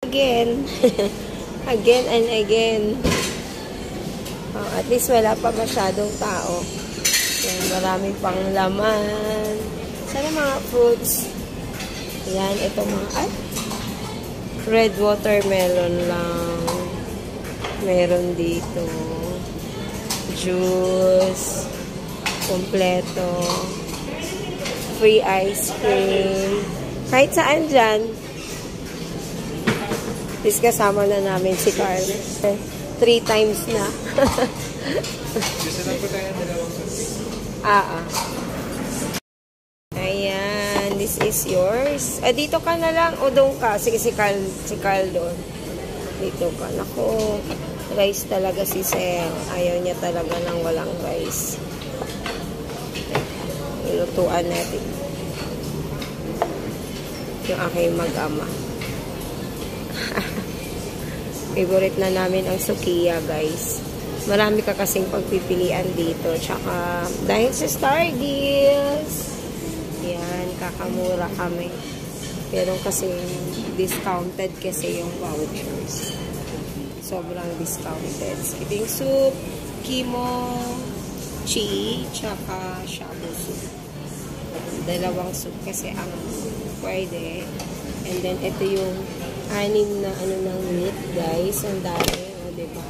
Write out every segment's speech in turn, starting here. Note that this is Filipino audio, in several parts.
Again. Again and again. At least wala pa masyadong tao. Yan, marami pang laman. Sana mga fruits. Yan, ito mga red watermelon lang. Meron dito. Juice. Kompleto. Free ice cream. Kahit saan dyan. Is kasama na namin si Carl. 3 times na. Ayan. This is yours. Dito ka na lang o doon ka? Sige, si Carl doon. Dito ka. Naku. Rice talaga si Sel. Ayaw niya talaga ng walang rice. Lutuan natin. Yung aking mag-ama. Favorite na namin ang sukiya, guys. Marami ka kasing pagpipilian dito. Tsaka, dahil sa Star Deals, yan, kakamura kami. Pero kasi, discounted kasi yung vouchers. Sobrang discounted. Skipping soup, kimchi, tsaka shabu soup. Dalawang soup kasi ang pwede. And then, ito yung 6 na ng meat, guys. Ang dami, diba?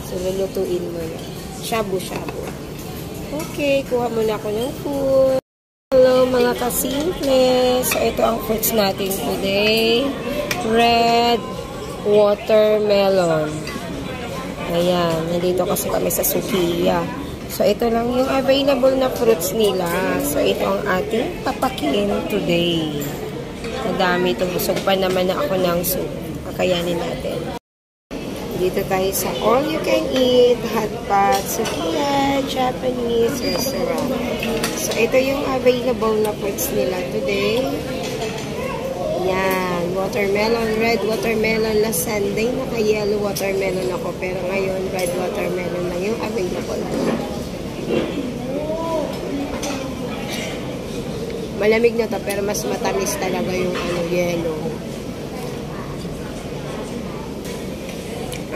So, lulutuin mo na. Shabu-shabu. Okay, kuha muna ako ng food. Hello, mga kasimple. So, ito ang fruits natin today. Red watermelon. Ayan, nandito kasi kami sa Sukiya. So, ito lang yung available na fruits nila. So, ito ang ating papakin today. Madami ito. Busog pa naman na ako ng soup. Kakayanin natin. Dito tayo sa all you can eat, hot pot, Sukiya, Japanese restaurant. So, ito yung available na fruits nila today. Yan. Watermelon, red watermelon. Last Sunday, naka-yellow watermelon ako. Pero ngayon, red watermelon na yung available. Malamig na to, pero mas matamis talaga yung yellow.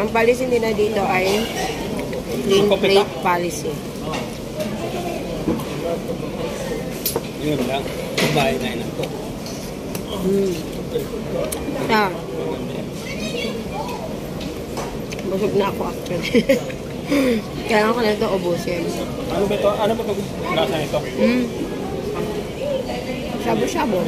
Ang policy nila dito ay clean plate policy. Yun lang. Bahay na yun ako. Busog na ako actually. Kailangan ko na ito ubusin. Ano ba ito? Ano ba ito? Lasa nito? Shabu-shabu.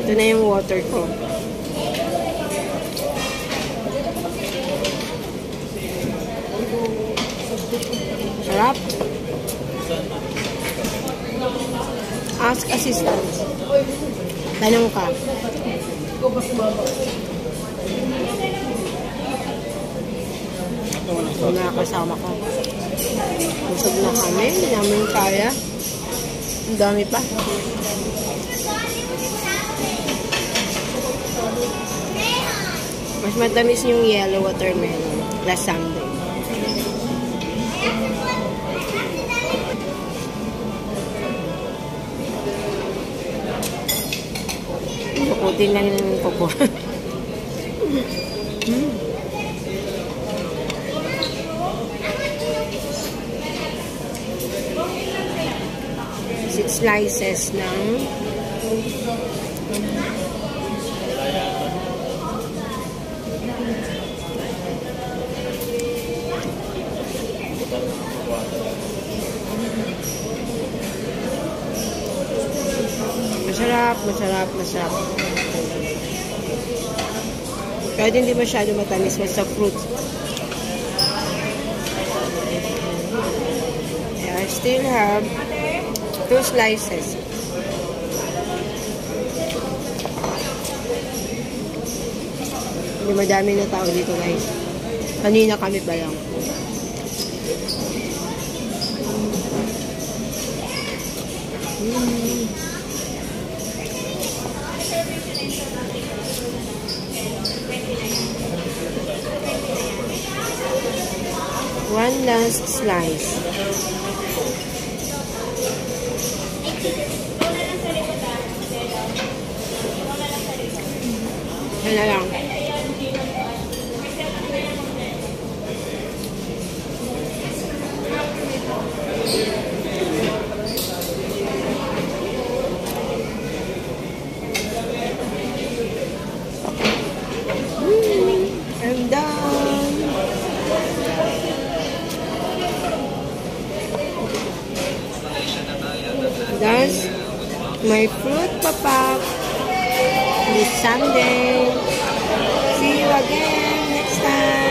Ito na yung water ko. Sarap. Ask assistant. Tanong ka. Mga kasama ko. Busog na kami. Hindi namin kaya. Ang dami pa. Mas matamis yung yellow watermelon. Last Sunday. Bukutin lang yung kuko. Slices ng masarap. Kahit hindi masyado matamis, basta fruit. I still have 2 slices. Hindi madami na tao dito, guys. Kanina kami pa lang. One last slice. Yan na lang. I'm done. That's my fruit papak this Sunday. See you again next time.